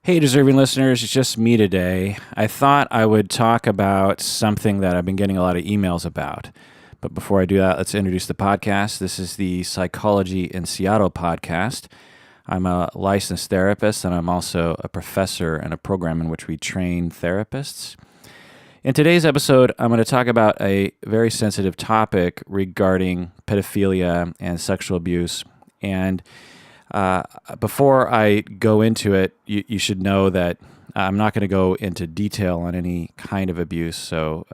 Hey, deserving listeners, it's just me today. I thought I would talk about something that I've been getting a lot of emails about. But before I do that, let's introduce the podcast. This is the Psychology in Seattle podcast. I'm a licensed therapist, and I'm also a professor in a program in which we train therapists. In today's episode, I'm going to talk about a very sensitive topic regarding pedophilia and sexual abuse. And before I go into it, you should know that I'm not going to go into detail on any kind of abuse, so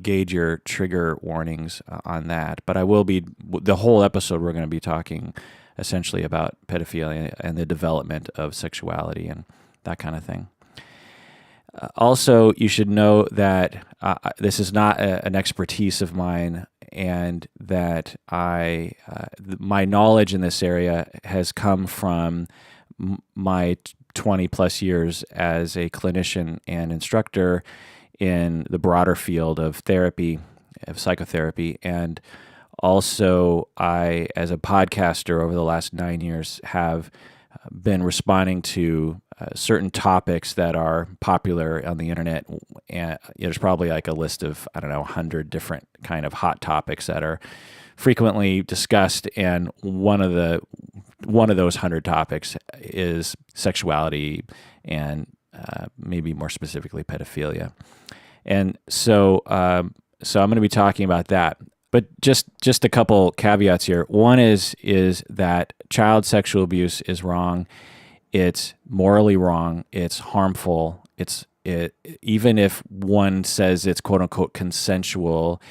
gauge your trigger warnings on that. But I will be, the whole episode, we're going to be talking essentially about pedophilia and the development of sexuality and that kind of thing. Also, you should know that this is not an expertise of mine, and that my knowledge in this area has come from my 20 plus years as a clinician and instructor in the broader field of therapy, of psychotherapy, and also I, as a podcaster over the last 9 years, have been responding to certain topics that are popular on the internet. And there's probably like a list of, 100 different kind of hot topics that are frequently discussed. And one of those 100 topics is sexuality and maybe more specifically pedophilia. And so I'm going to be talking about that. But just a couple caveats here. One is that child sexual abuse is wrong. It's morally wrong. It's harmful. Even if one says it's quote unquote consensual,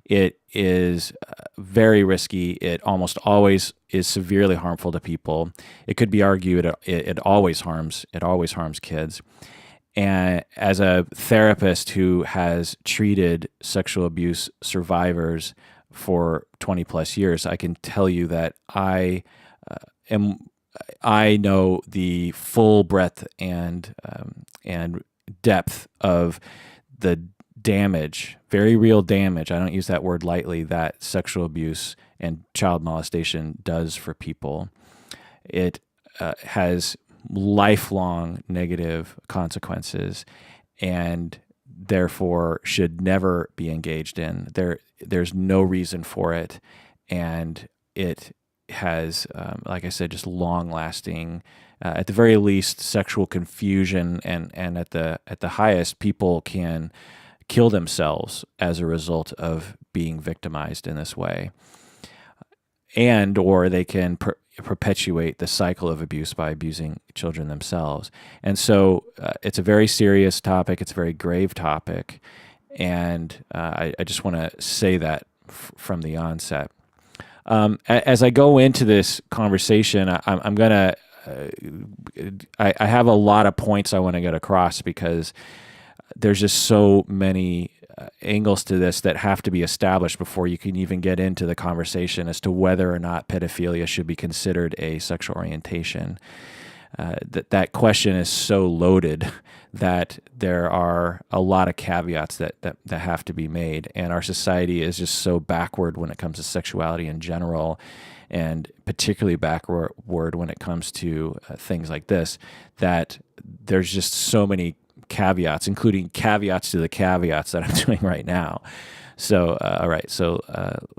it is very risky. It almost always is severely harmful to people. It could be argued it always harms kids. And as a therapist who has treated sexual abuse survivors for 20 plus years, I can tell you that I know the full breadth and depth of the damage, very real damage, I don't use that word lightly, that sexual abuse and child molestation does for people. It has lifelong negative consequences and therefore should never be engaged in. There's no reason for it, and it has, like I said, just long-lasting, at the very least, sexual confusion, and at the highest, people can kill themselves as a result of being victimized in this way, or they can perpetuate the cycle of abuse by abusing children themselves. And so it's a very serious topic. It's a very grave topic, and I just want to say that from the onset. As I go into this conversation, I'm going to, I have a lot of points I want to get across because there's just so many angles to this that have to be established before you can even get into the conversation as to whether or not pedophilia should be considered a sexual orientation. That question is so loaded that there are a lot of caveats that have to be made. And our society is just so backward when it comes to sexuality in general, and particularly backward when it comes to things like this, that there's just so many caveats, including caveats to the caveats that I'm doing right now. So, all right, so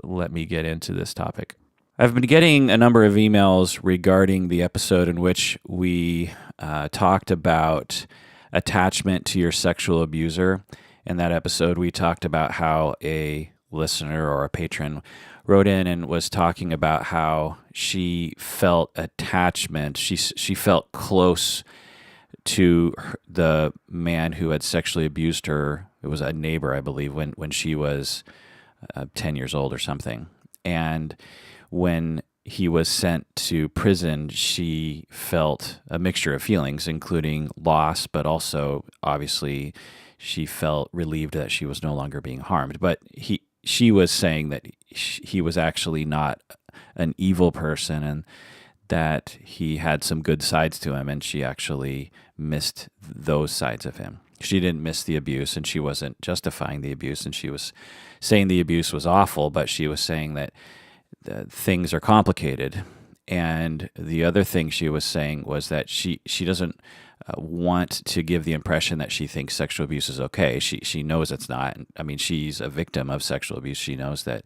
let me get into this topic. I've been getting a number of emails regarding the episode in which we talked about attachment to your sexual abuser. In that episode, we talked about how a listener or a patron wrote in and was talking about how she felt attachment. She felt close to the man who had sexually abused her. It was a neighbor, I believe, when she was 10 years old or something. And when he was sent to prison, she felt a mixture of feelings, including loss, but also, obviously, she felt relieved that she was no longer being harmed. But she was saying that he was actually not an evil person, and that he had some good sides to him, and she actually missed those sides of him. She didn't miss the abuse, and she wasn't justifying the abuse, and she was saying the abuse was awful, but she was saying that things are complicated. And the other thing she was saying was that she doesn't want to give the impression that she thinks sexual abuse is okay. She knows it's not. I mean, she's a victim of sexual abuse. She knows that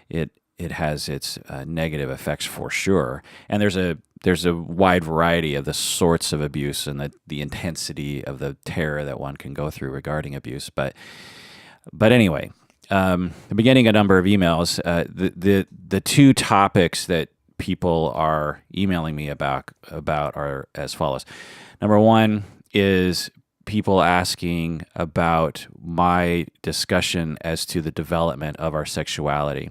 it has its negative effects for sure. And there's a wide variety of the sorts of abuse and the intensity of the terror that one can go through regarding abuse. But anyway, I'm getting a number of emails. The two topics that people are emailing me about are as follows. Number one is people asking about my discussion as to the development of our sexuality.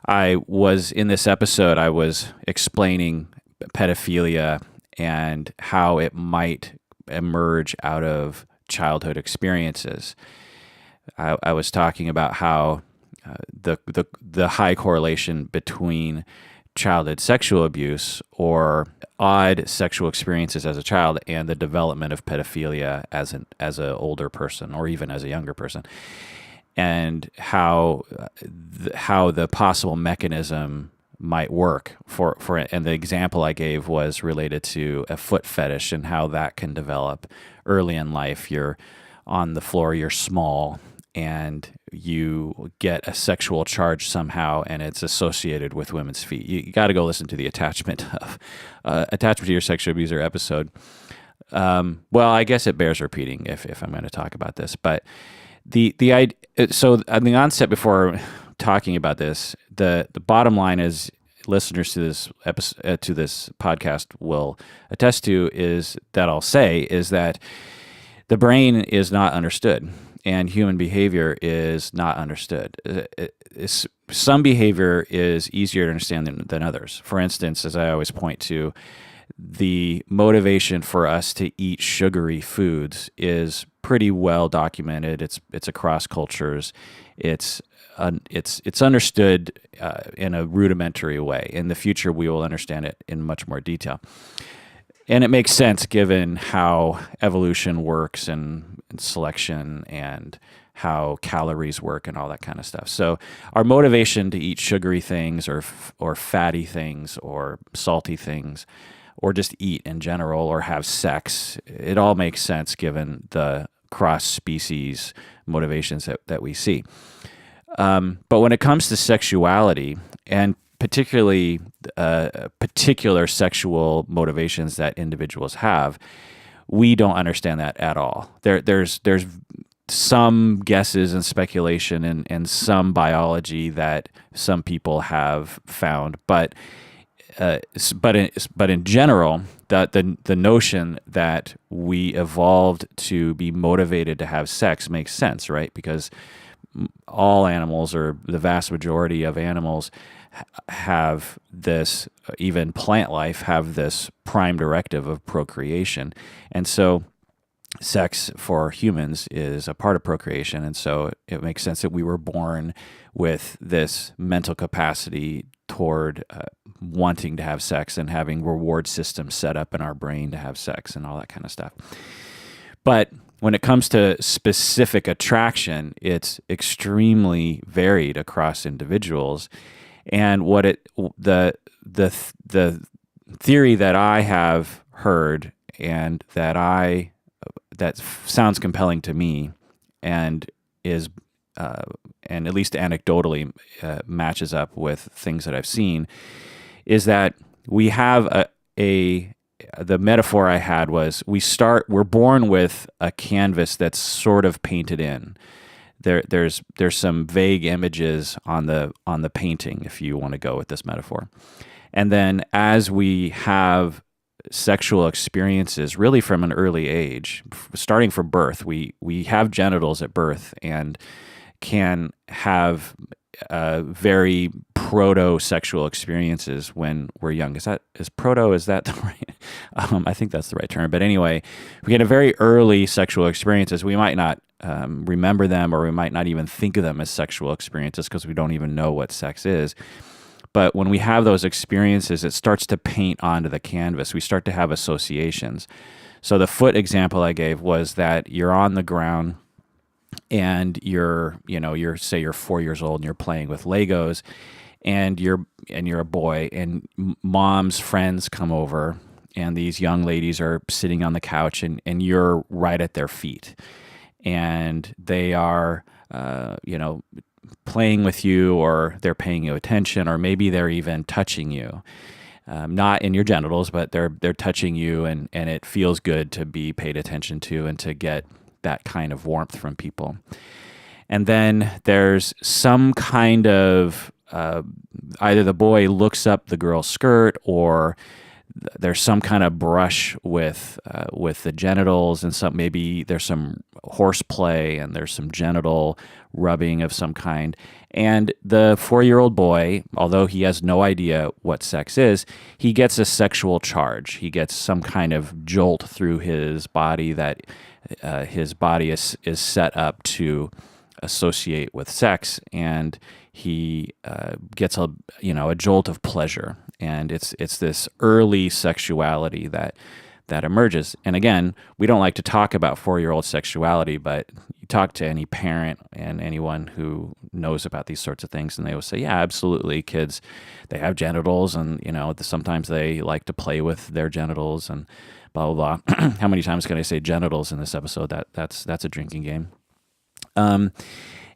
In this episode, I was explaining pedophilia and how it might emerge out of childhood experiences. I was talking about how the high correlation between childhood sexual abuse or odd sexual experiences as a child and the development of pedophilia as an older person or even as a younger person, and how the possible mechanism might work for and the example I gave was related to a foot fetish and how that can develop early in life. You're on the floor, you're small, and you get a sexual charge somehow, and it's associated with women's feet. You got to go listen to the attachment to your sexual abuser episode. Well, I guess it bears repeating if I'm going to talk about this. But so on the onset, before talking about this, the bottom line is, listeners to this episode, to this podcast will attest to, is that I'll say is that the brain is not understood. And human behavior is not understood. Some behavior is easier to understand than others. For instance, as I always point to, the motivation for us to eat sugary foods is pretty well documented. It's across cultures. It's understood in a rudimentary way. In the future, we will understand it in much more detail. And it makes sense given how evolution works and selection and how calories work and all that kind of stuff. So our motivation to eat sugary things or fatty things or salty things or just eat in general or have sex, it all makes sense given the cross-species motivations that we see. But when it comes to sexuality and particularly particular sexual motivations that individuals have, we don't understand that at all. There's some guesses and speculation and some biology that some people have found, but in general, the notion that we evolved to be motivated to have sex makes sense, right? Because all animals, or the vast majority of animals, have this, even plant life, have this prime directive of procreation. And so sex for humans is a part of procreation. And so it makes sense that we were born with this mental capacity toward wanting to have sex and having reward systems set up in our brain to have sex and all that kind of stuff. But when it comes to specific attraction, it's extremely varied across individuals. And the theory that I have heard and that sounds compelling to me and is and at least anecdotally matches up with things that I've seen, is that we have the metaphor I had was we're born with a canvas that's sort of painted in. There's some vague images on the painting, if you want to go with this metaphor. And then as we have sexual experiences, really from an early age, starting from birth, we have genitals at birth and can have very proto-sexual experiences when we're young. Is that the right? I think that's the right term. But anyway, we get a very early sexual experiences. We might not remember them, or we might not even think of them as sexual experiences because we don't even know what sex is. But when we have those experiences, it starts to paint onto the canvas. We start to have associations. So the foot example I gave was that you're on the ground and you're 4 years old and you're playing with Legos, and you're a boy, and mom's friends come over and these young ladies are sitting on the couch, and you're right at their feet, and they are, playing with you, or they're paying you attention, or maybe they're even touching you. Not in your genitals, but they're touching you, and it feels good to be paid attention to and to get that kind of warmth from people. And then there's some kind of either the boy looks up the girl's skirt, or there's some kind of brush with the genitals, and maybe there's some horseplay, and there's some genital rubbing of some kind. And the 4-year-old boy, although he has no idea what sex is, he gets a sexual charge. He gets some kind of jolt through his body that his body is set up to associate with sex, and he gets a jolt of pleasure, and it's this early sexuality that emerges. And again, we don't like to talk about 4-year-old sexuality, but you talk to any parent and anyone who knows about these sorts of things, and they will say, yeah, absolutely, kids, they have genitals, and sometimes they like to play with their genitals, and blah blah blah. How many times can I say genitals in this episode? That's a drinking game.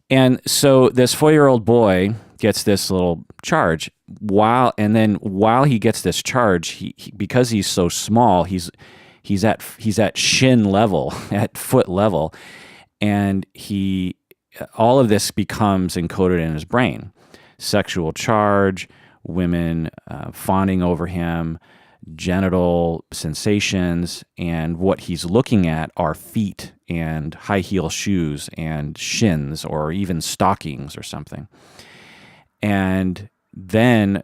And so this 4-year-old boy gets this little charge, while he gets this charge, he because he's so small, he's at shin level, at foot level, and all of this becomes encoded in his brain. Sexual charge, women fawning over him, genital sensations, and what he's looking at are feet and high heel shoes and shins, or even stockings or something. And then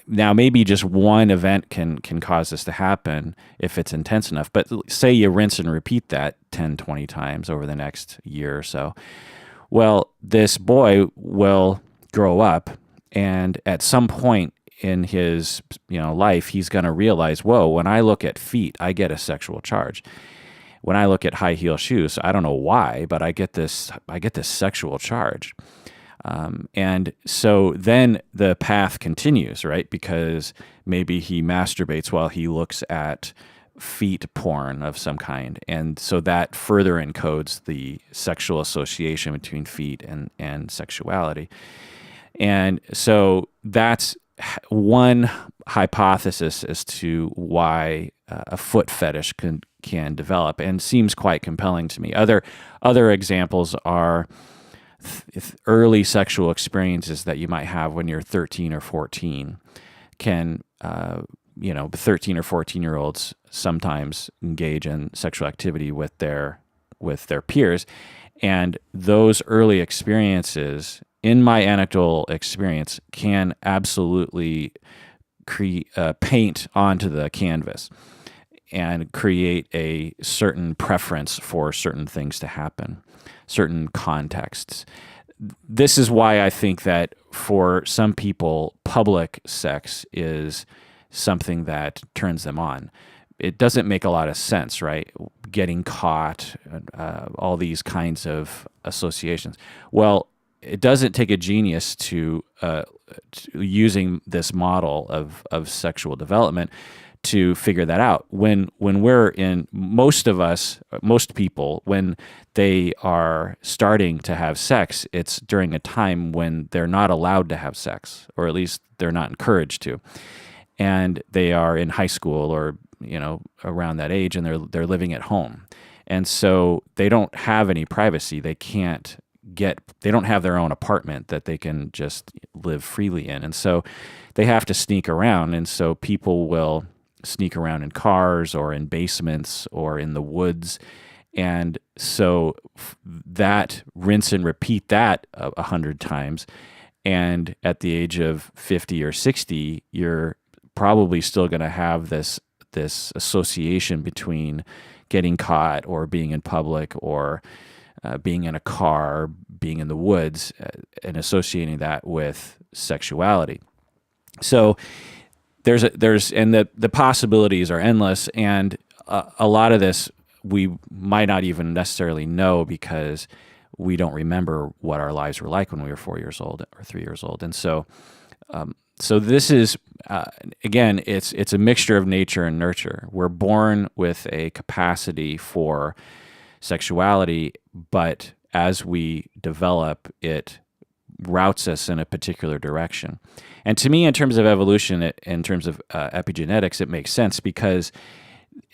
now maybe just one event can cause this to happen if it's intense enough, but say you rinse and repeat that 10, 20 times over the next year or so. Well, this boy will grow up, and at some point in his life, he's going to realize, whoa, when I look at feet, I get a sexual charge. When I look at high heel shoes, I don't know why, but I get this sexual charge. And so then the path continues, right? Because maybe he masturbates while he looks at feet porn of some kind. And so that further encodes the sexual association between feet and sexuality. And so that's one hypothesis as to why a foot fetish can develop, and seems quite compelling to me. Other examples are early sexual experiences that you might have when you're 13 or 14. 13 or 14-year-olds sometimes engage in sexual activity with their peers, and those early experiences, in my anecdotal experience, can absolutely paint onto the canvas and create a certain preference for certain things to happen, certain contexts. This is why I think that for some people, public sex is something that turns them on. It doesn't make a lot of sense, right? Getting caught, all these kinds of associations. Well, it doesn't take a genius to using this model of sexual development to figure that out. When we're in, most people, when they are starting to have sex, it's during a time when they're not allowed to have sex, or at least they're not encouraged to. And they are in high school, or around that age, and they're living at home. And so they don't have any privacy. They don't have their own apartment that they can just live freely in. And so they have to sneak around. And so people will sneak around in cars, or in basements, or in the woods. And so that rinse and repeat that 100 times. And at the age of 50 or 60, you're probably still going to have this association between getting caught, or being in public, or being in a car, being in the woods, and associating that with sexuality. So the possibilities are endless, and a lot of this we might not even necessarily know, because we don't remember what our lives were like when we were 4 years old or 3 years old. And so so this is again, it's a mixture of nature and nurture. We're born with a capacity for sexuality, but as we develop, it routes us in a particular direction. And to me, in terms of evolution, in terms of epigenetics, it makes sense because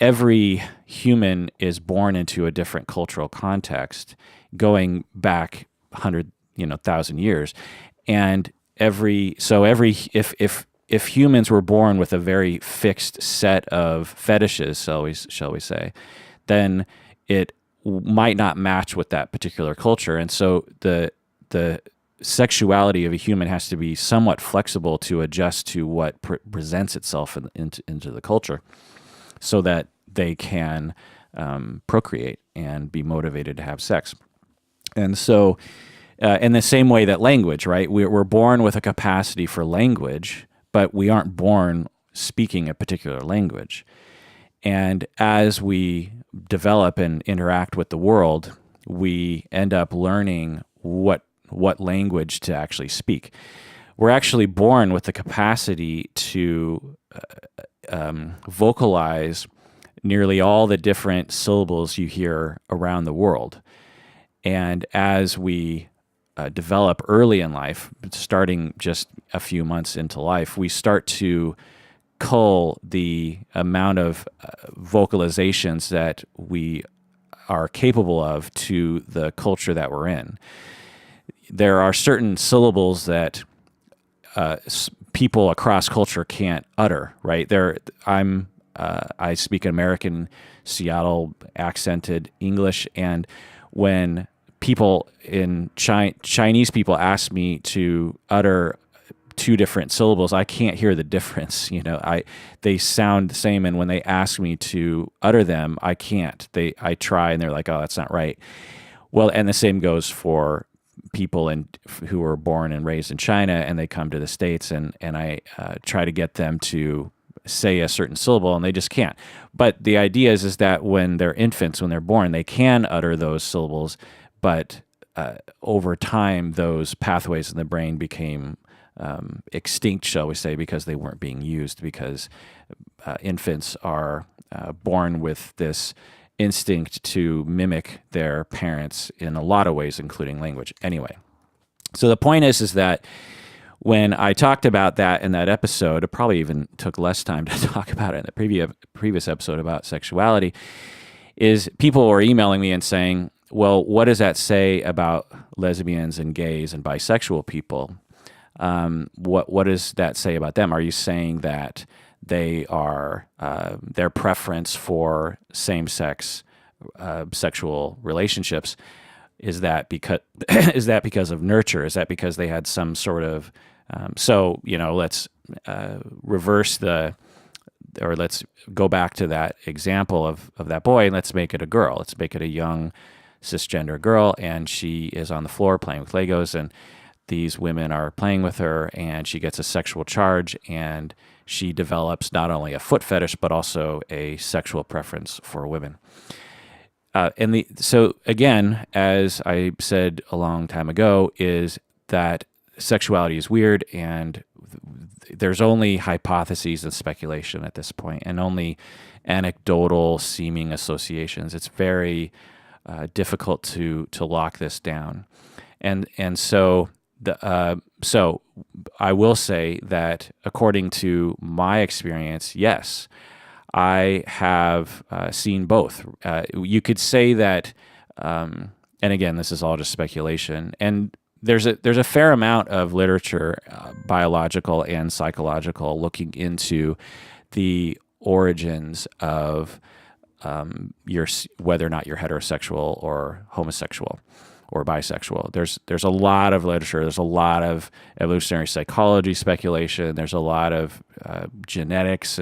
every human is born into a different cultural context, going back 100,000 years, and if humans were born with a very fixed set of fetishes, shall we say, then it might not match with that particular culture, and so the sexuality of a human has to be somewhat flexible to adjust to what presents itself into the culture, so that they can procreate and be motivated to have sex. And so, in the same way that language, right? We're born with a capacity for language, but we aren't born speaking a particular language. And as we develop and interact with the world, we end up learning what language to actually speak. We're actually born with the capacity to vocalize nearly all the different syllables you hear around the world. And as we develop early in life, starting just a few months into life, we start to cull the amount of vocalizations that we are capable of to the culture that we're in. There are certain syllables that people across culture can't utter, right? I speak American Seattle accented English, and when Chinese people ask me to utter two different syllables, I can't hear the difference. They sound the same, and when they ask me to utter them, I can't. I try, and they're like, "Oh, that's not right." Well, and the same goes for people who were born and raised in China, and they come to the States, and I try to get them to say a certain syllable, and they just can't. But the idea is that when they're infants, when they're born, they can utter those syllables, but over time, those pathways in the brain became extinct, shall we say, because they weren't being used, because infants are born with this instinct to mimic their parents in a lot of ways, including language. Anyway, so the point is that when I talked about that in that episode, it probably even took less time to talk about it in the previous episode about sexuality, is people were emailing me and saying, well, what does that say about lesbians and gays and bisexual people? What does that say about them? Are you saying that they are their preference for same-sex sexual relationships is that because of nurture? Is that because they had some sort of let's reverse let's go back to that example of that boy, and let's make it a girl. Let's make it a young cisgender girl, and she is on the floor playing with Legos, and these women are playing with her, and she gets a sexual charge, and she develops not only a foot fetish, but also a sexual preference for women. So again, as I said a long time ago, is that sexuality is weird, and there's only hypotheses and speculation at this point, and only anecdotal seeming associations. It's very difficult to lock this down, and so so I will say that according to my experience, yes, I have seen both. You could say that, and again, this is all just speculation, and there's a fair amount of literature, biological and psychological, looking into the origins of whether or not you're heterosexual or homosexual or bisexual. There's a lot of literature. There's a lot of evolutionary psychology speculation. There's a lot of genetics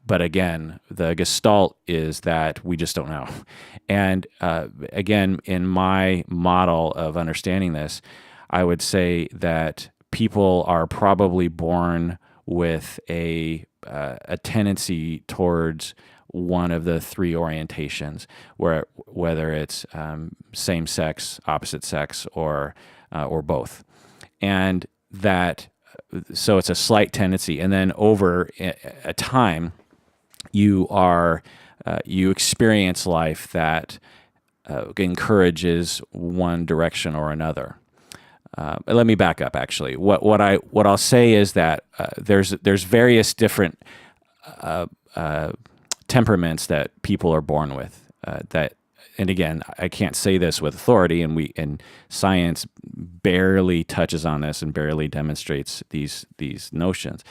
but again, the gestalt is that we just don't know. And again, in my model of understanding this, I would say that people are probably born with a tendency towards one of the three orientations, whether it's same sex, opposite sex, or both, and that so it's a slight tendency, and then over a time, you experience life that encourages one direction or another. Let me back up. Actually, what I'll say is that there's various different temperaments that people are born with. And again, I can't say this with authority, and science barely touches on this and barely demonstrates these notions.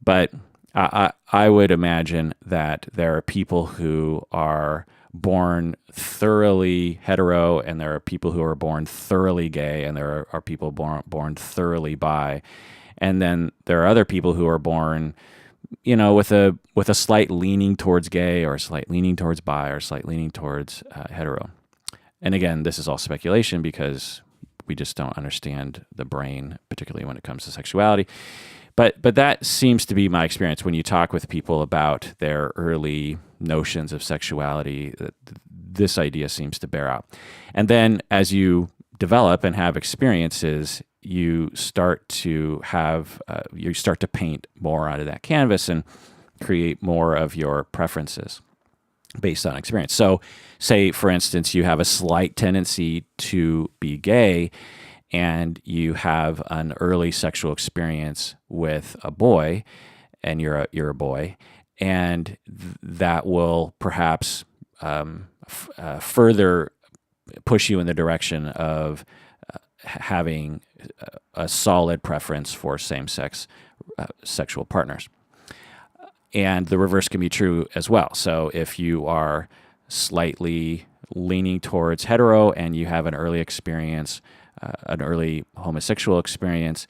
But I would imagine that there are people who are born thoroughly hetero, and there are people who are born thoroughly gay, and there are people born thoroughly bi, and then there are other people who are born, with a slight leaning towards gay, or a slight leaning towards bi, or a slight leaning towards hetero. And again, this is all speculation because we just don't understand the brain, particularly when it comes to sexuality. But that seems to be my experience when you talk with people about their early notions of sexuality. This idea seems to bear out. And then as you develop and have experiences, you start to paint more out of that canvas and create more of your preferences based on experience. So say, for instance, you have a slight tendency to be gay, and you have an early sexual experience with a boy, and you're a boy, and that will perhaps further push you in the direction of having a solid preference for same-sex sexual partners. And the reverse can be true as well. So if you are slightly leaning towards hetero and you have an early experience, an early homosexual experience,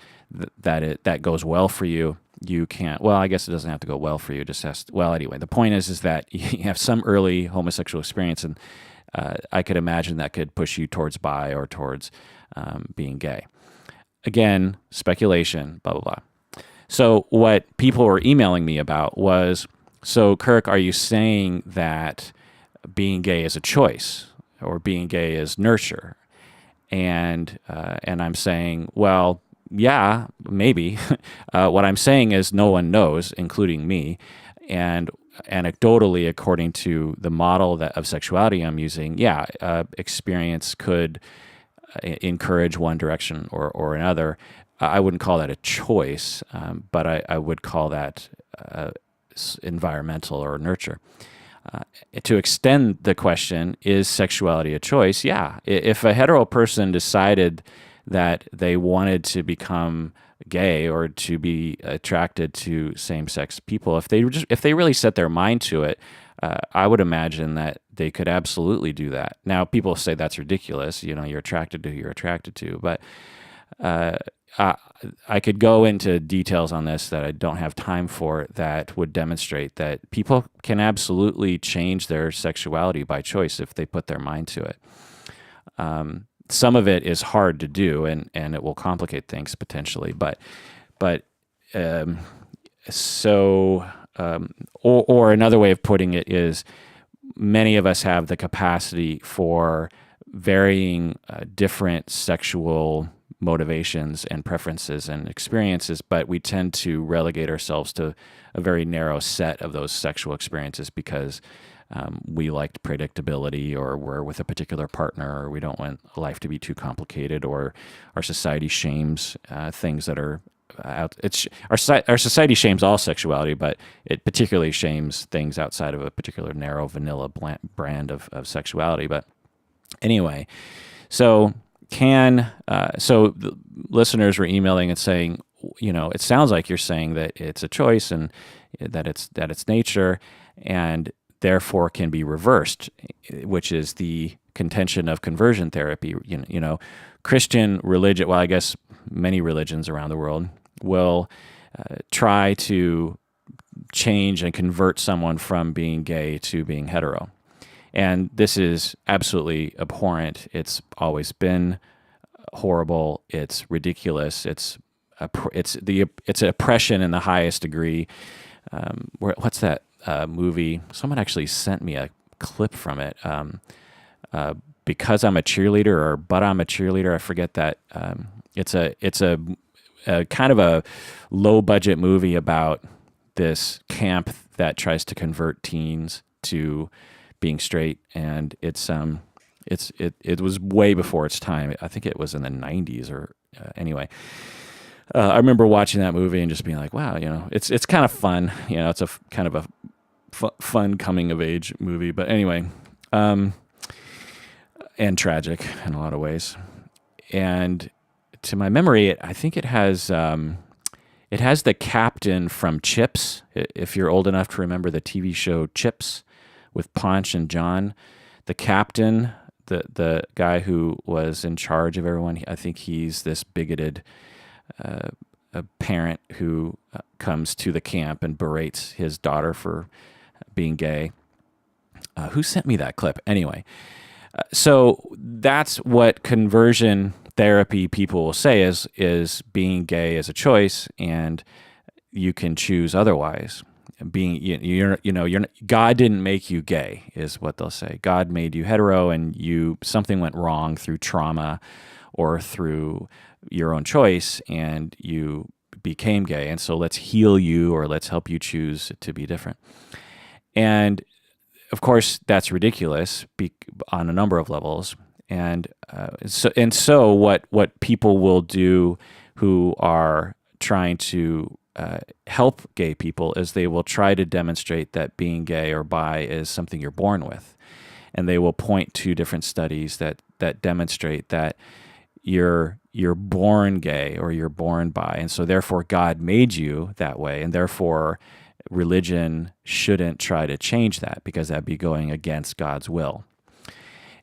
that goes well for you, you can't, well, I guess it doesn't have to go well for you, it just has to, well, anyway, the point is that you have some early homosexual experience, and I could imagine that could push you towards bi or towards being gay. Again, speculation, blah, blah, blah. So what people were emailing me about was, so Kirk, are you saying that being gay is a choice, or being gay is nurture? And I'm saying, well, yeah, maybe. What I'm saying is no one knows, including me. And anecdotally, according to the model of sexuality I'm using, yeah, experience could encourage one direction or another. I wouldn't call that a choice, but I would call that environmental or nurture. To extend the question, is sexuality a choice? Yeah. If a hetero person decided that they wanted to become gay or to be attracted to same-sex people, if they really set their mind to it, I would imagine that they could absolutely do that. Now, people say that's ridiculous. You're attracted to who you're attracted to, but I could go into details on this that I don't have time for that would demonstrate that people can absolutely change their sexuality by choice if they put their mind to it. Some of it is hard to do, and it will complicate things potentially. Or another way of putting it is, many of us have the capacity for varying different sexual motivations and preferences and experiences, but we tend to relegate ourselves to a very narrow set of those sexual experiences because we liked predictability, or we're with a particular partner, or we don't want life to be too complicated, or our society shames things that are out. Our society shames all sexuality, but it particularly shames things outside of a particular narrow vanilla brand of sexuality. But anyway, so the listeners were emailing and saying, it sounds like you're saying that it's a choice and that it's nature, and therefore can be reversed, which is the contention of conversion therapy. Christian religion, well, I guess many religions around the world will try to change and convert someone from being gay to being hetero. And this is absolutely abhorrent. It's always been horrible. It's ridiculous. It's oppression in the highest degree. What's that movie? Someone actually sent me a clip from it. Because I'm a cheerleader, or but I'm a cheerleader. I forget that. It's a kind of a low budget movie about this camp that tries to convert teens to being straight, and it was way before its time. I think it was in the 90s or anyway. I remember watching that movie and just being like, wow, it's kind of fun. It's a kind of a fun coming of age movie, but anyway, and tragic in a lot of ways. And to my memory, I think it has the captain from Chips. If you're old enough to remember the TV show Chips with Ponch and John, the captain, the guy who was in charge of everyone, I think he's this bigoted a parent who comes to the camp and berates his daughter for being gay. Who sent me that clip? Anyway, so that's what conversion therapy people will say is being gay is a choice, and you can choose otherwise. God didn't make you gay, is what they'll say. God made you hetero, and something went wrong through trauma or through your own choice, and you became gay. And so let's heal you, or let's help you choose to be different. And of course, that's ridiculous on a number of levels. And so what people will do who are trying to help gay people is they will try to demonstrate that being gay or bi is something you're born with, and they will point to different studies that demonstrate that you're born gay or you're born bi, and so therefore God made you that way, and therefore religion shouldn't try to change that because that'd be going against God's will.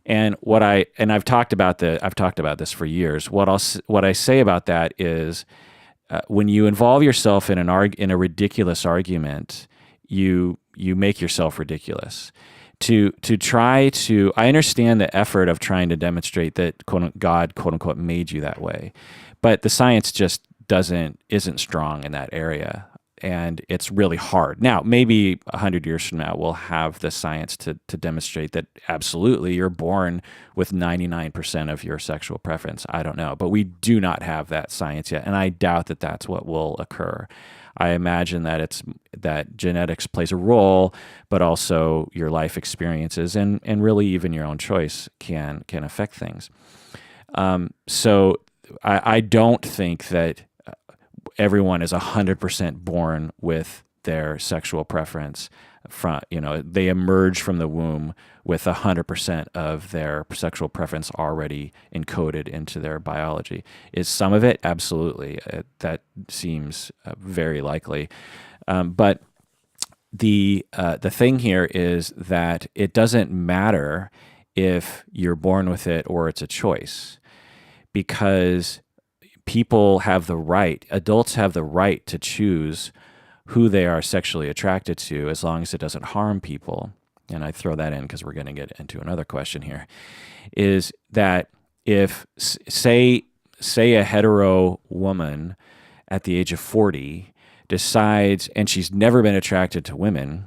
And I've talked about this for years. What I say about that is, when you involve yourself in a ridiculous argument, you make yourself ridiculous. I understand the effort of trying to demonstrate that God, quote unquote, made you that way, but the science just isn't strong in that area. And it's really hard. Now, maybe 100 years from now, we'll have the science to demonstrate that absolutely you're born with 99% of your sexual preference. I don't know. But we do not have that science yet. And I doubt that that's what will occur. I imagine that genetics plays a role, but also your life experiences and really even your own choice can affect things. So I don't think that everyone is 100% born with their sexual preference. They emerge from the womb with 100% of their sexual preference already encoded into their biology. Is some of it? Absolutely. That seems very likely. But the thing here is that it doesn't matter if you're born with it or it's a choice, because adults have the right to choose who they are sexually attracted to, as long as it doesn't harm people. And I throw that in because we're going to get into another question here, is that if, say a hetero woman at the age of 40 decides, and she's never been attracted to women,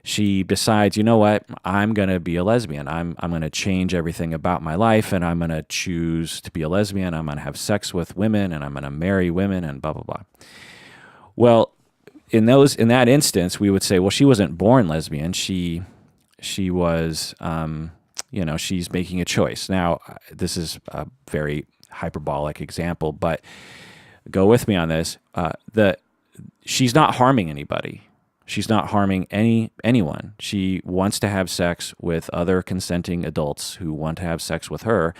she decides, you know what, I'm going to be a lesbian. I'm going to change everything about my life, and I'm going to choose to be a lesbian. I'm going to have sex with women, and I'm going to marry women, and blah, blah, blah. Well, in that instance, we would say, well, she wasn't born lesbian. She was, she's making a choice. Now, this is a very hyperbolic example, but go with me on this. She's not harming anybody. She's not harming anyone. She wants to have sex with other consenting adults who want to have sex with her,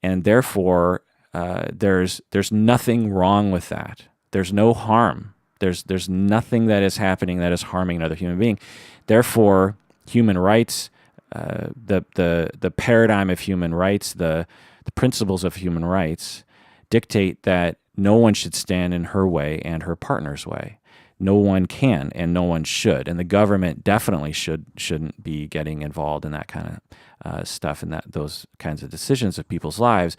and therefore there's nothing wrong with that. There's no harm. There's nothing that is happening that is harming another human being. Therefore, human rights, the paradigm of human rights, the principles of human rights dictate that no one should stand in her way and her partner's way. No one can, and no one should, and the government definitely shouldn't be getting involved in that kind of stuff and those kinds of decisions of people's lives.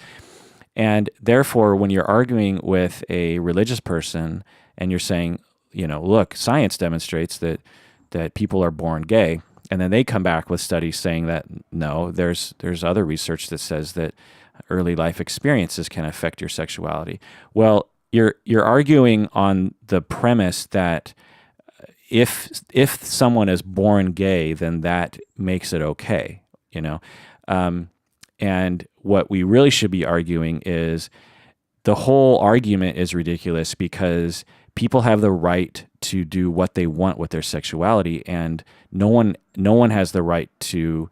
And therefore, when you're arguing with a religious person and you're saying, look, science demonstrates that people are born gay, and then they come back with studies saying that no, there's other research that says that early life experiences can affect your sexuality. Well, you're arguing on the premise that if someone is born gay, then that makes it okay, you know. And what we really should be arguing is the whole argument is ridiculous because people have the right to do what they want with their sexuality, and no one has the right to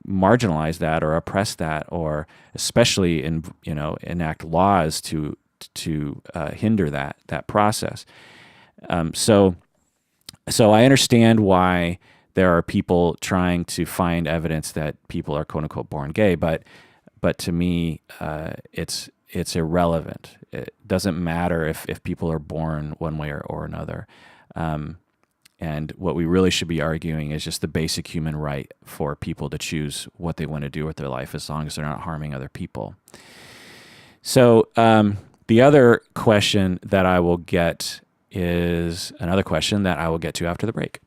marginalize that or oppress that, or especially enact laws to hinder that process. So I understand why there are people trying to find evidence that people are quote unquote born gay, but to me, it's irrelevant. It doesn't matter if people are born one way or another. And what we really should be arguing is just the basic human right for people to choose what they want to do with their life, as long as they're not harming other people. So the other question that I will get is another question that I will get to after the break.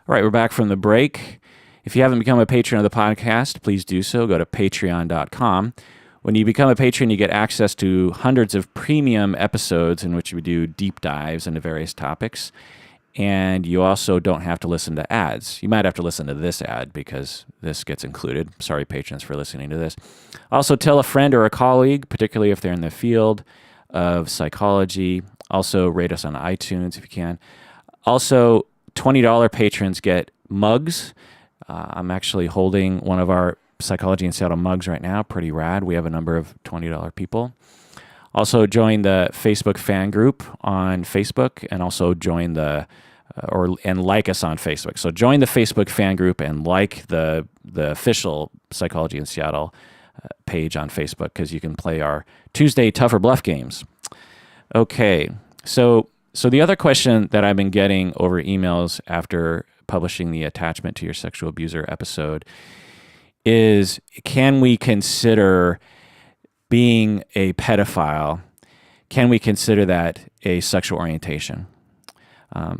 All right, we're back from the break. If you haven't become a patron of the podcast, please do so. Go to patreon.com. When you become a patron, you get access to hundreds of premium episodes in which we do deep dives into various topics. And you also don't have to listen to ads. You might have to listen to this ad because this gets included. Sorry, patrons, for listening to this. Also, tell a friend or a colleague, particularly if they're in the field of psychology. Also, rate us on iTunes if you can. Also, $20 patrons get mugs. I'm actually holding one of our Psychology in Seattle mugs right now. Pretty rad. We have a number of $20 people. Also, join the Facebook fan group on Facebook, and also join and like us on Facebook. So join the Facebook fan group and like the official Psychology in Seattle page on Facebook, because you can play our Tuesday Tougher Bluff games. Okay, so the other question that I've been getting over emails after publishing the attachment to your sexual abuser episode is, can we consider being a pedophile, can we consider that a sexual orientation?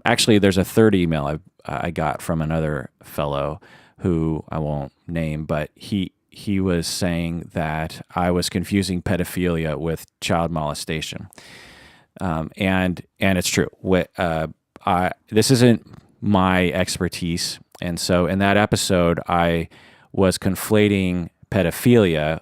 Actually, there's a third email I got from another fellow who I won't name, but he was saying that I was confusing pedophilia with child molestation. And it's true. This isn't my expertise. And so in that episode, I was conflating pedophilia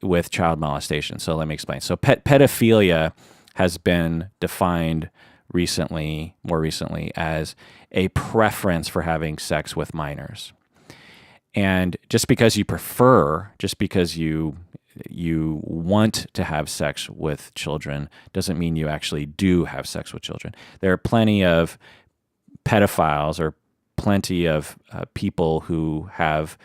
with child molestation. So let me explain. So pedophilia has been defined more recently as a preference for having sex with minors. And just because you want to have sex with children doesn't mean you actually do have sex with children. There are plenty of pedophiles, or plenty of people who have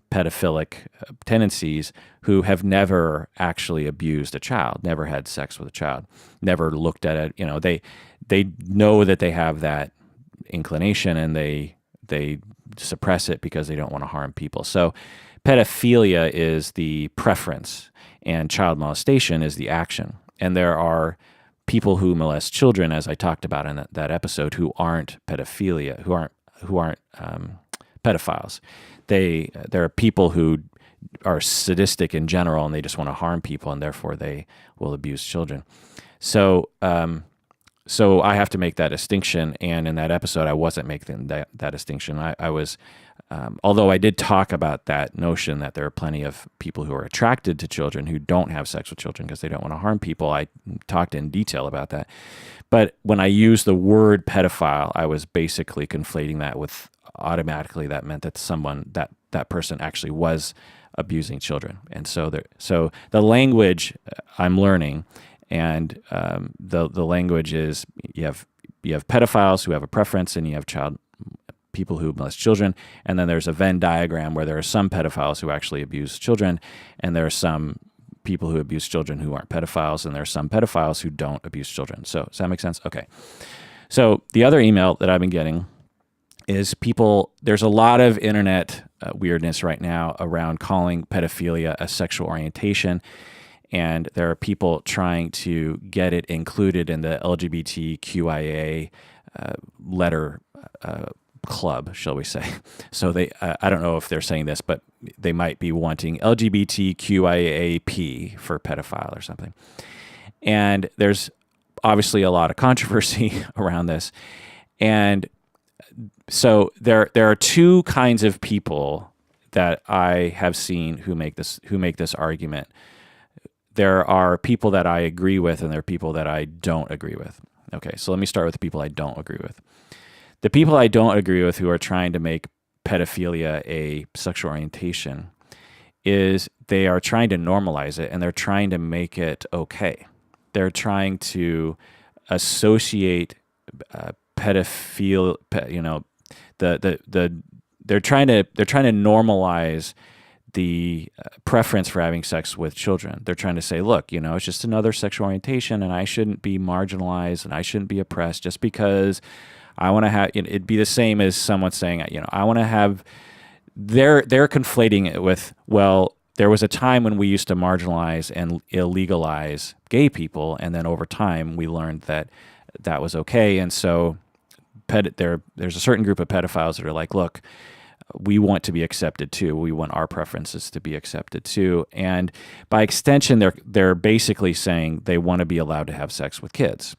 pedophilic tendencies who have never actually abused a child, never had sex with a child, never looked at it. You know, they know that they have that inclination, and they suppress it because they don't want to harm people. So pedophilia is the preference, and child molestation is the action. And there are people who molest children, as I talked about in that episode, who aren't pedophilia, who aren't pedophiles. There are people who are sadistic in general, and they just want to harm people, and therefore they will abuse children. So I have to make that distinction, and in that episode, I wasn't making that distinction. I was, although I did talk about that notion that there are plenty of people who are attracted to children who don't have sex with children because they don't want to harm people. I talked in detail about that. But when I used the word pedophile, I was basically conflating that with, automatically that meant that that person actually was abusing children. And so the language I'm learning, and the language is, you have pedophiles who have a preference, and you have people who molest children, and then there's a Venn diagram where there are some pedophiles who actually abuse children, and there are some people who abuse children who aren't pedophiles, and there are some pedophiles who don't abuse children. So does that make sense? Okay. So the other email that I've been getting is there's a lot of internet weirdness right now around calling pedophilia a sexual orientation. And there are people trying to get it included in the LGBTQIA letter club, shall we say. So I don't know if they're saying this, but they might be wanting LGBTQIAP for pedophile or something. And there's obviously a lot of controversy around this. And so there are two kinds of people that I have seen who make this argument. There are people that I agree with, and there are people that I don't agree with. Okay, so let me start with the people I don't agree with. The people I don't agree with who are trying to make pedophilia a sexual orientation is they are trying to normalize it, and they're trying to make it okay. They're trying to associate pedophilia, they're trying to normalize the preference for having sex with children. They're trying to say, look, it's just another sexual orientation, and I shouldn't be marginalized, and I shouldn't be oppressed just because I want to have. It'd be the same as someone saying, I want to have. They're conflating it with, well, there was a time when we used to marginalize and illegalize gay people, and then over time we learned that that was okay, and so there's a certain group of pedophiles that are like, look, we want to be accepted too. We want our preferences to be accepted too, and by extension, they're basically saying they want to be allowed to have sex with kids.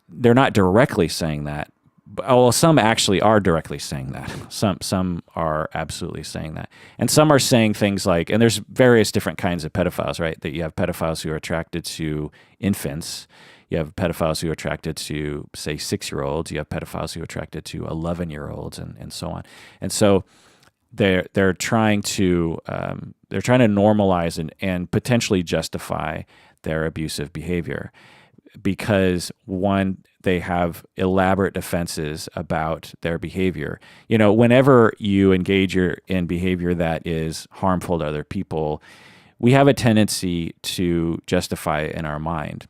They're not directly saying that. Well, some actually are directly saying that. Some are absolutely saying that. And some are saying things like, and there's various different kinds of pedophiles, right? That you have pedophiles who are attracted to infants. You have pedophiles who are attracted to, say, 6-year-olds. You have pedophiles who are attracted to 11-year-olds, and so on. And so they're trying to normalize and potentially justify their abusive behavior. Because one, they have elaborate defenses about their behavior. Whenever you engage in behavior that is harmful to other people, we have a tendency to justify it in our mind.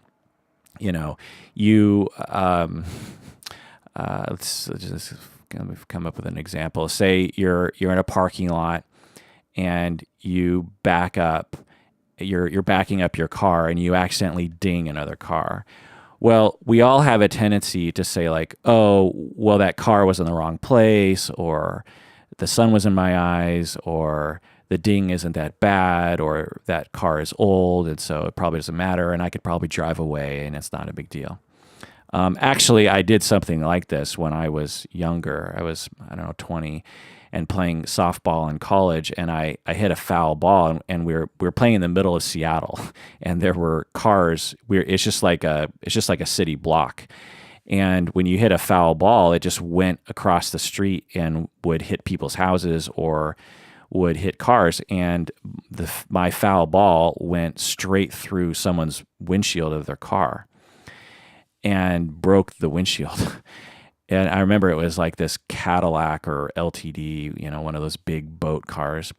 Let's just come up with an example. Say you're in a parking lot and you back up. You're backing up your car and you accidentally ding another car. Well, we all have a tendency to say like, oh, well, that car was in the wrong place, or the sun was in my eyes, or the ding isn't that bad, or that car is old, and so it probably doesn't matter, and I could probably drive away, and it's not a big deal. Actually, I did something like this when I was younger. I was, 20, and playing softball in college, and I hit a foul ball, and we were playing in the middle of Seattle, and there were cars. It's just like a city block, and when you hit a foul ball, it just went across the street and would hit people's houses or would hit cars, and my foul ball went straight through someone's windshield of their car and broke the windshield. And I remember it was like this Cadillac or LTD, one of those big boat cars.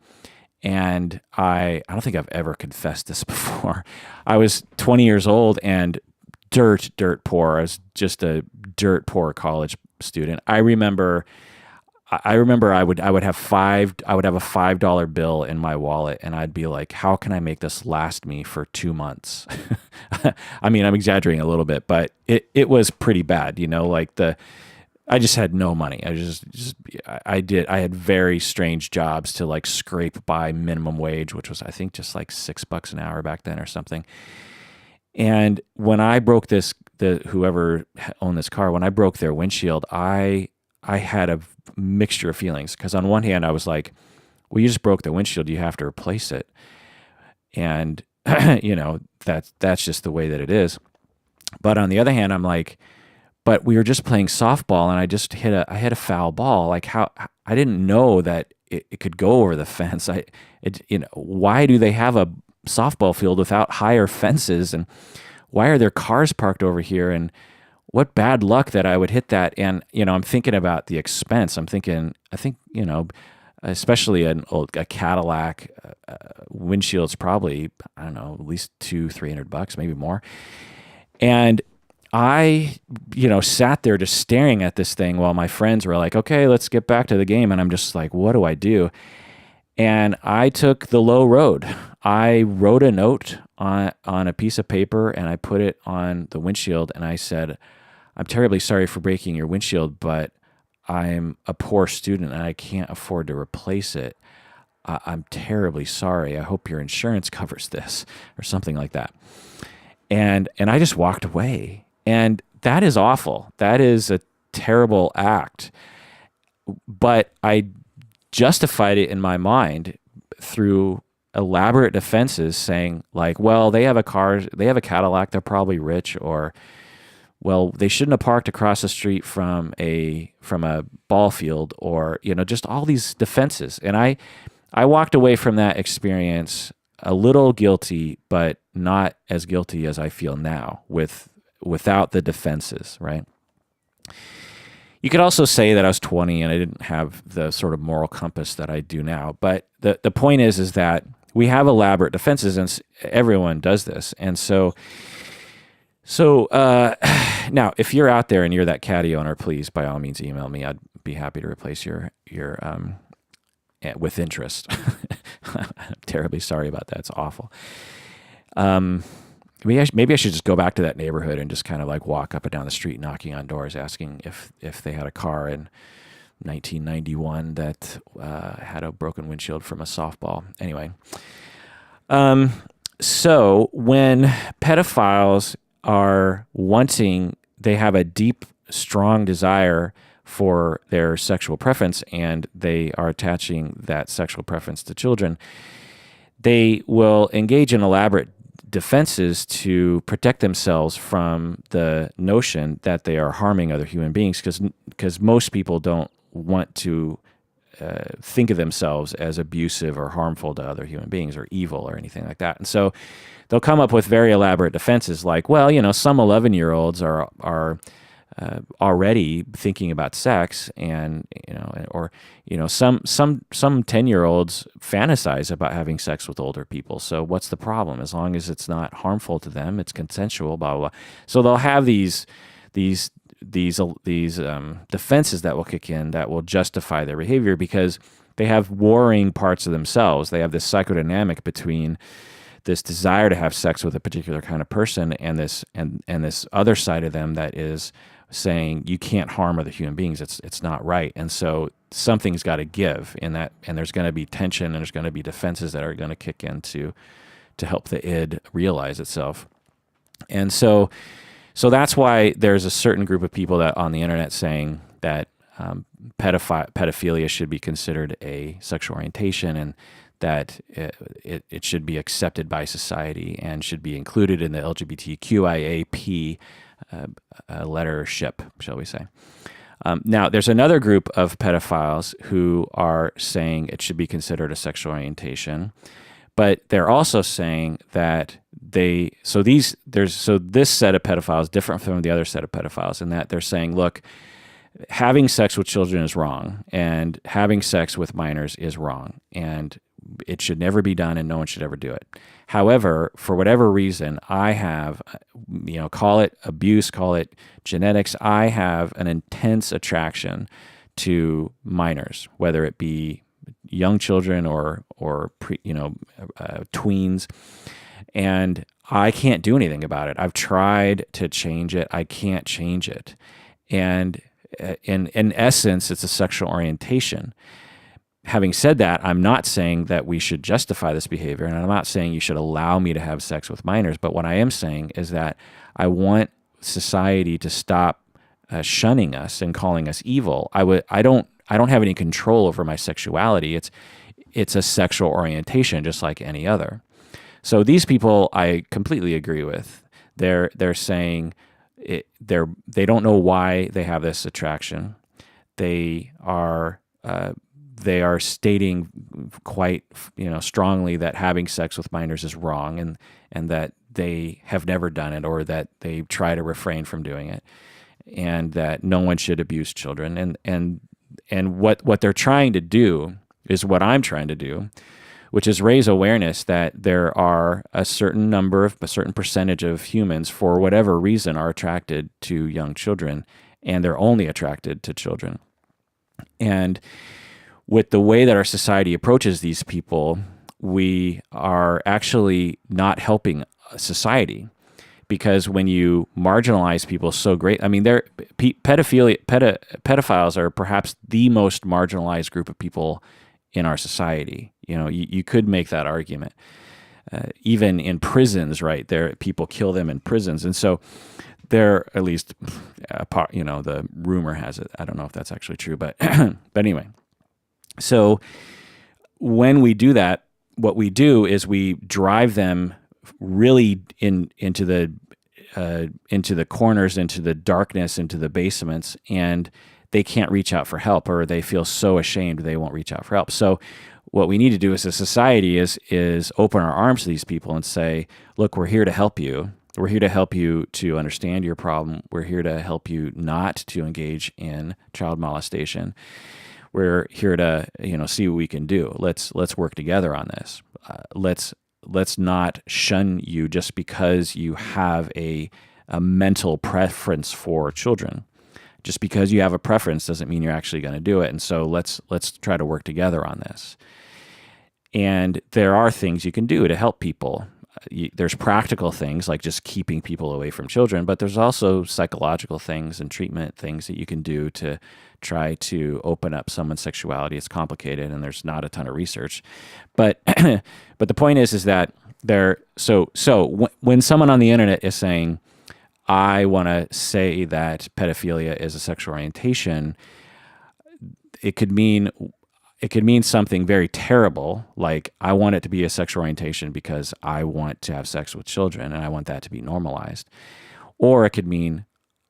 And I don't think I've ever confessed this before. I was 20 years old and dirt poor. I was just a dirt poor college student. I remember I would have a $5 bill in my wallet, and I'd be like, how can I make this last me for 2 months? I mean, I'm exaggerating a little bit, but it was pretty bad, I just had no money. I had very strange jobs to like scrape by minimum wage, which was, I think, just like $6 an hour back then or something. And when I broke whoever owned this car, when I broke their windshield, I had a mixture of feelings, because on one hand I was like, well, you just broke the windshield, you have to replace it. And that's just the way that it is. But on the other hand, I'm like, but we were just playing softball and I hit a foul ball. Like, how I didn't know that it could go over the fence. Why do they have a softball field without higher fences, and why are there cars parked over here, and what bad luck that I would hit that. And I'm thinking about the expense. I think especially a Cadillac windshield's probably, I don't know, at least $200-$300, maybe more. And I, sat there just staring at this thing while my friends were like, okay, let's get back to the game. And I'm just like, what do I do? And I took the low road. I wrote a note on a piece of paper and I put it on the windshield, and I said, I'm terribly sorry for breaking your windshield, but I'm a poor student and I can't afford to replace it. I'm terribly sorry. I hope your insurance covers this," or something like that. And I just walked away. And that is awful. That is a terrible act. But I justified it in my mind through elaborate defenses saying like, well, they have a car, they have a Cadillac, they're probably rich, or well, they shouldn't have parked across the street from a ball field, or just all these defenses. And I walked away from that experience a little guilty, but not as guilty as I feel now without the defenses, right? You could also say that I was 20 and I didn't have the sort of moral compass that I do now. But the point is that we have elaborate defenses, and everyone does this. And so now, if you're out there and you're that caddy owner, please, by all means, email me. I'd be happy to replace your with interest. I'm terribly sorry about that. It's awful. Maybe I should just go back to that neighborhood and just kind of like walk up and down the street, knocking on doors, asking if they had a car in 1991 that had a broken windshield from a softball. Anyway, so when pedophiles are they have a deep, strong desire for their sexual preference, and they are attaching that sexual preference to children, they will engage in elaborate defenses to protect themselves from the notion that they are harming other human beings, because most people don't want to think of themselves as abusive or harmful to other human beings or evil or anything like that. And so they'll come up with very elaborate defenses like, well, some 11-year-olds are already thinking about sex, and some 10-year-olds fantasize about having sex with older people. So what's the problem? As long as it's not harmful to them, it's consensual, blah blah blah. So they'll have these defenses that will kick in that will justify their behavior, because they have warring parts of themselves. They have this psychodynamic between this desire to have sex with a particular kind of person and this other side of them that is saying you can't harm other human beings. It's not right. And so something's got to give in that, and there's going to be tension, and there's going to be defenses that are going to kick in to help the id realize itself. And so that's why there's a certain group of people that on the internet saying that pedophilia should be considered a sexual orientation, and that it should be accepted by society and should be included in the LGBTQIAP lettership, shall we say. Now, there's another group of pedophiles who are saying it should be considered a sexual orientation, but they're also saying that this set of pedophiles different from the other set of pedophiles in that they're saying, look, having sex with children is wrong, and having sex with minors is wrong, and it should never be done, and no one should ever do it. However, for whatever reason, I have, call it abuse, call it genetics, I have an intense attraction to minors, whether it be young children or tweens, and I can't do anything about it. I've tried to change it. I can't change it. And in essence, it's a sexual orientation. Having said that, I'm not saying that we should justify this behavior, and I'm not saying you should allow me to have sex with minors, but what I am saying is that I want society to stop shunning us and calling us evil. I don't have any control over my sexuality. It's a sexual orientation just like any other. So these people I completely agree with. They're saying they don't know why they have this attraction. They are stating quite strongly that having sex with minors is wrong, and that they have never done it, or that they try to refrain from doing it, and that no one should abuse children. And what they're trying to do is what I'm trying to do, which is raise awareness that there are a certain percentage of humans, for whatever reason, are attracted to young children, and they're only attracted to children. And with the way that our society approaches these people, we are actually not helping society, because when you marginalize people so great, I mean, pedophiles are perhaps the most marginalized group of people in our society. You could make that argument. Even in prisons, right? People kill them in prisons, and so they're at least, the rumor has it. I don't know if that's actually true, but but anyway. So when we do that, what we do is we drive them really into the corners, into the darkness, into the basements, and they can't reach out for help, or they feel so ashamed they won't reach out for help. So what we need to do as a society is open our arms to these people and say, look, we're here to help you. We're here to help you to understand your problem. We're here to help you not to engage in child molestation. We're here to, see what we can do. Let's work together on this. Let's not shun you just because you have a mental preference for children. Just because you have a preference doesn't mean you're actually going to do it. And so let's try to work together on this. And there are things you can do to help people. There's practical things like just keeping people away from children, but there's also psychological things and treatment things that you can do to try to open up someone's sexuality. It's complicated, and there's not a ton of research, but but the point is that when someone on the internet is saying, I want to say that pedophilia is a sexual orientation, it could mean something very terrible, like I want it to be a sexual orientation because I want to have sex with children and I want that to be normalized. Or it could mean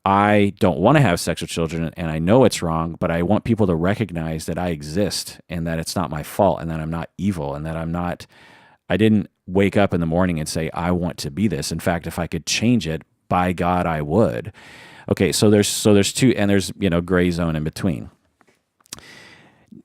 I don't want to have sex with children and I know it's wrong, but I want people to recognize that I exist and that it's not my fault and that I'm not evil and that I didn't wake up in the morning and say, I want to be this. In fact, if I could change it, by God, I would. Okay, so there's two, and there's, gray zone in between.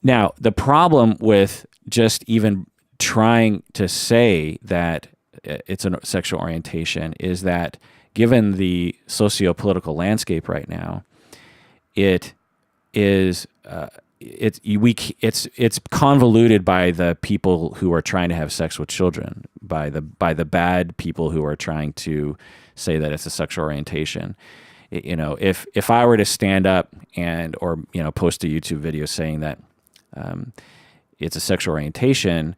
Now, the problem with just even trying to say that it's a sexual orientation is that given the socio-political landscape right now, it's convoluted by the people who are trying to have sex with children, by the bad people who are trying to say that it's a sexual orientation. If I were to stand up or post a YouTube video saying that it's a sexual orientation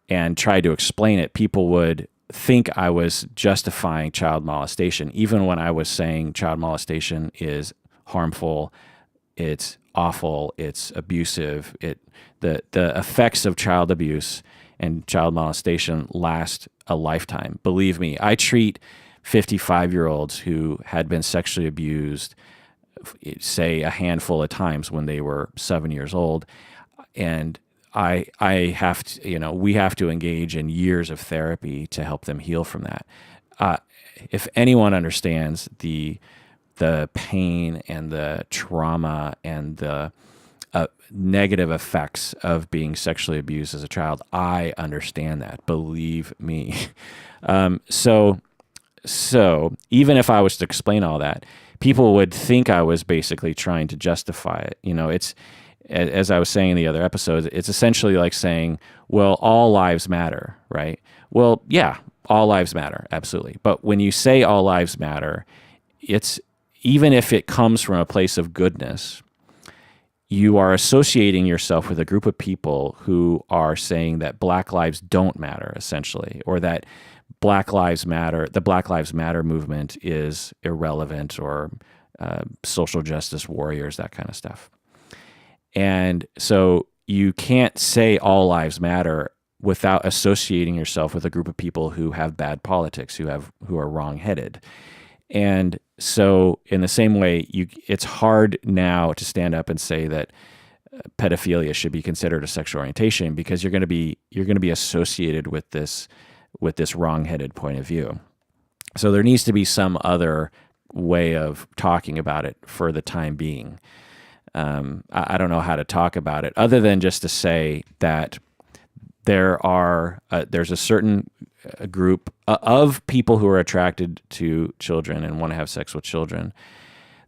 and try to explain it, people would think I was justifying child molestation, even when I was saying child molestation is harmful, it's awful, it's abusive. The effects of child abuse and child molestation last a lifetime. Believe me, I treat 55-year-olds who had been sexually abused, say a handful of times when they were 7 years old, and I have to, we have to engage in years of therapy to help them heal from that. If anyone understands the pain and the trauma and the negative effects of being sexually abused as a child, I understand that. Believe me. So even if I was to explain all that, people would think I was basically trying to justify it. It's, as I was saying in the other episodes, it's essentially like saying, well, all lives matter, right? Well, yeah, all lives matter, absolutely. But when you say all lives matter, it's, even if it comes from a place of goodness, you are associating yourself with a group of people who are saying that Black lives don't matter, essentially, or that Black Lives Matter, the Black Lives Matter movement is irrelevant, or social justice warriors, that kind of stuff. And so you can't say all lives matter without associating yourself with a group of people who have bad politics, who are wrong-headed. And so in the same way, it's hard now to stand up and say that pedophilia should be considered a sexual orientation, because you're going to be associated with this wrong-headed point of view. So there needs to be some other way of talking about it for the time being. I don't know how to talk about it other than just to say that there's a certain group of people who are attracted to children and want to have sex with children.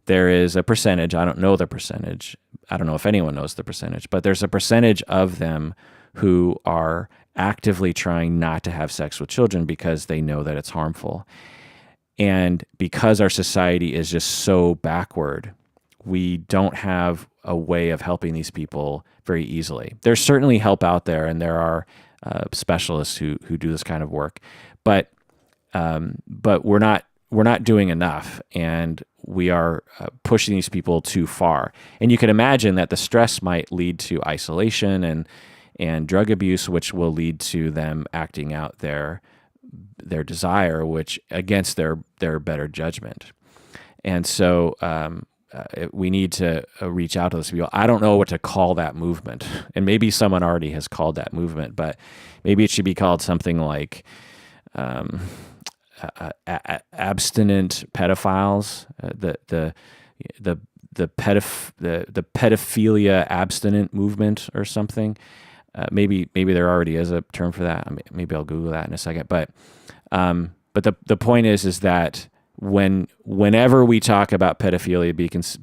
There is a percentage, I don't know the percentage, I don't know if anyone knows the percentage, but there's a percentage of them who are actively trying not to have sex with children because they know that it's harmful. And because our society is just so backward, we don't have a way of helping these people very easily. There's certainly help out there, and there are specialists who do this kind of work, but we're not doing enough, and we are pushing these people too far. And you can imagine that the stress might lead to isolation and drug abuse, which will lead to them acting out their desire, which against their better judgment. And so we need to reach out to those people. I don't know what to call that movement, and maybe someone already has called that movement, but maybe it should be called something like abstinent pedophiles, the pedophilia abstinent movement or something. Maybe there already is a term for that. Maybe I'll Google that in a second. But the point is that whenever we talk about pedophilia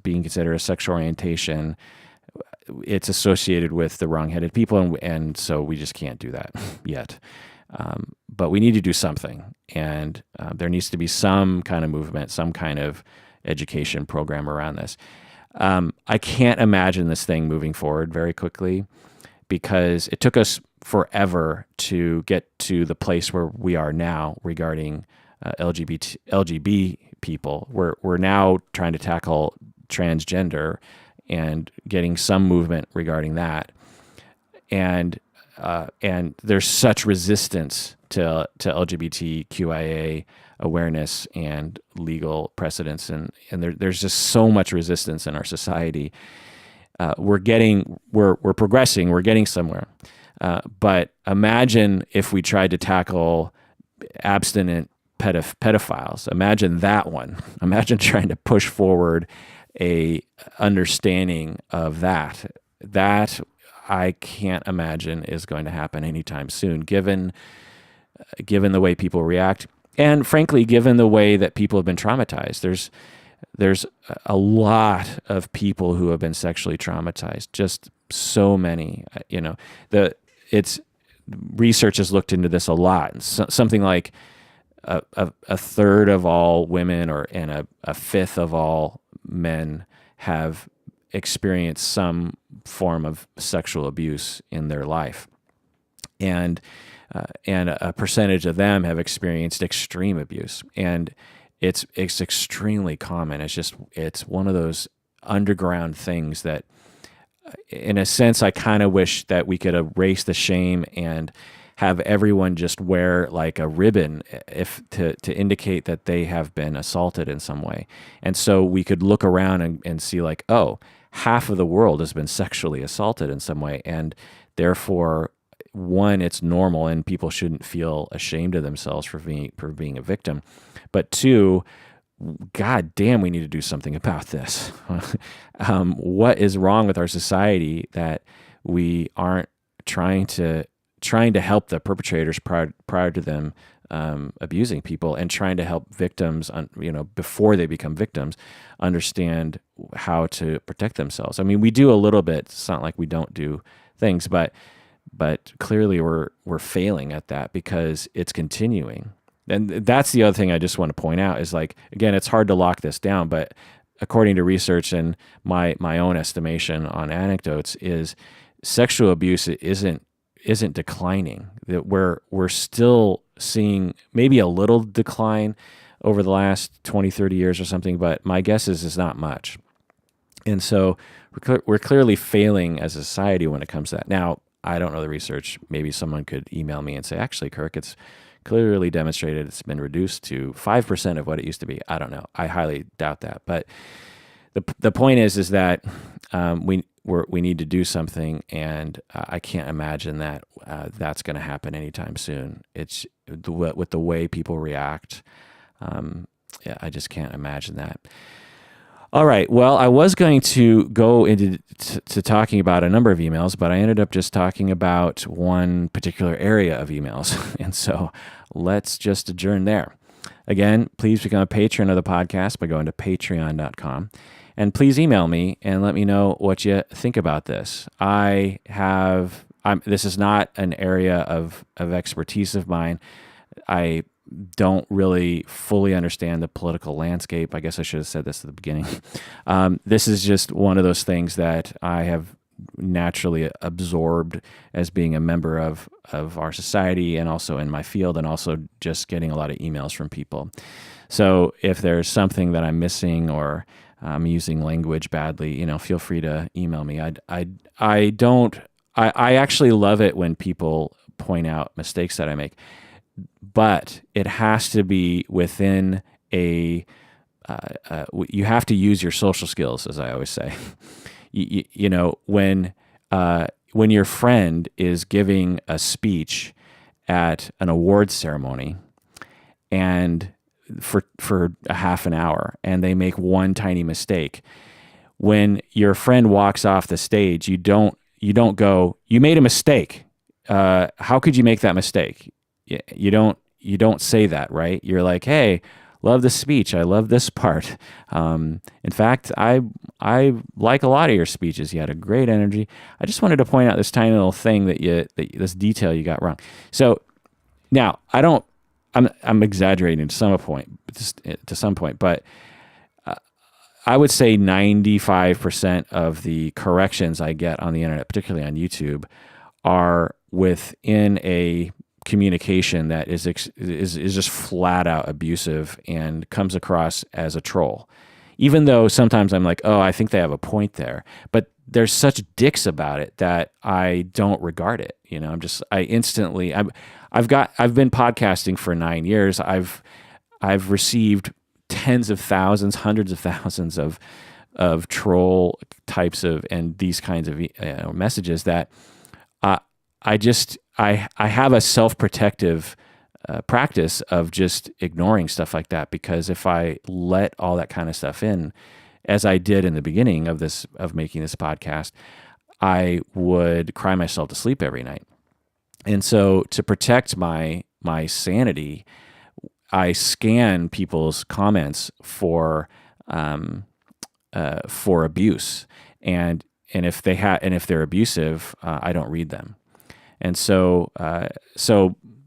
being considered a sexual orientation, it's associated with the wrong-headed people, and so we just can't do that yet. But we need to do something, and there needs to be some kind of movement, some kind of education program around this. I can't imagine this thing moving forward very quickly, because it took us forever to get to the place where we are now regarding LGBT people. We're now trying to tackle transgender and getting some movement regarding that, and there's such resistance to LGBTQIA awareness and legal precedents, and there's just so much resistance in our society. We're progressing, we're getting somewhere. But imagine if we tried to tackle abstinent pedophiles. Imagine that one. Imagine trying to push forward a understanding of that. That I can't imagine is going to happen anytime soon, given the way people react, and frankly, given the way that people have been traumatized. There's a lot of people who have been sexually traumatized, just so many. Research has looked into this a lot. Something like a third of all women and a fifth of all men have experienced some form of sexual abuse in their life, and a percentage of them have experienced extreme abuse, and it's extremely common. It's one of those underground things that, in a sense, I kind of wish that we could erase the shame and have everyone just wear like a ribbon to indicate that they have been assaulted in some way. And so we could look around and see like, oh, half of the world has been sexually assaulted in some way. And therefore, one, it's normal and people shouldn't feel ashamed of themselves for being a victim. But two, God damn, we need to do something about this. What is wrong with our society that we aren't trying to help the perpetrators prior to them abusing people, and trying to help victims, before they become victims, understand how to protect themselves? I mean, we do a little bit. It's not like we don't do things, but clearly we're failing at that because it's continuing. And that's the other thing I just want to point out is, like, again, it's hard to lock this down, but according to research and my own estimation on anecdotes, is sexual abuse isn't declining. That we're still seeing maybe a little decline over the last 20, 30 years or something, but my guess is it's not much. And so we're clearly failing as a society when it comes to that. Now, I don't know the research. Maybe someone could email me and say, actually, Kirk, it's clearly demonstrated it's been reduced to 5% of what it used to be. I don't know. I highly doubt that. But the point is that we need to do something, and I can't imagine that that's going to happen anytime soon. It's with the way people react. I just can't imagine that. All right. Well, I was going to go into talking about a number of emails, but I ended up just talking about one particular area of emails. And so let's just adjourn there. Again, please become a patron of the podcast by going to patreon.com. And please email me and let me know what you think about this. This is not an area of expertise of mine. don't really fully understand the political landscape. I guess I should have said this at the beginning. This is just one of those things that I have naturally absorbed as being a member of our society and also in my field, and also just getting a lot of emails from people. So if there's something that I'm missing or I'm using language badly, feel free to email me. I actually love it when people point out mistakes that I make, but it has to be within you have to use your social skills, as I always say. When your friend is giving a speech at an awards ceremony and for a half an hour and they make one tiny mistake, when your friend walks off the stage, you don't go, "You made a mistake. How could you make that mistake?" You don't say that, right? You're like, "Hey, love the speech. I love this part. In fact, I like a lot of your speeches. You had a great energy. I just wanted to point out this tiny little thing this detail you got wrong." So now I'm exaggerating to some point, but I would say 95% of the corrections I get on the internet, particularly on YouTube, are within a communication that is just flat out abusive and comes across as a troll. Even though sometimes I'm like, "Oh, I think they have a point there," but there's such dicks about it that I don't regard it. I've been podcasting for 9 years. I've received tens of thousands, hundreds of thousands of troll types and these kinds of messages that I have a self-protective practice of just ignoring stuff like that, because if I let all that kind of stuff in, as I did in the beginning of making this podcast, I would cry myself to sleep every night. And so to protect my sanity, I scan people's comments for abuse, and if they're abusive, I don't read them. And so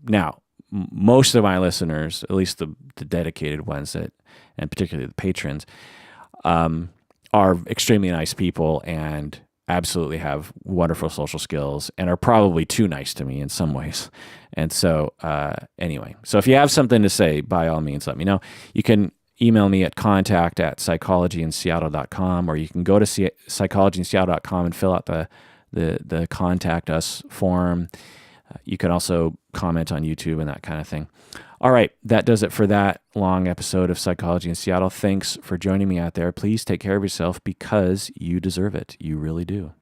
now most of my listeners, at least the dedicated ones and particularly the patrons, are extremely nice people and absolutely have wonderful social skills and are probably too nice to me in some ways. And so anyway, so if you have something to say, by all means, let me know. You can email me at contact@psychologyinseattle.com, or you can go to psychologyinseattle.com and fill out the contact us form. You can also comment on YouTube and that kind of thing. All right, that does it for that long episode of Psychology in Seattle. Thanks for joining me out there. Please take care of yourself, because you deserve it. You really do.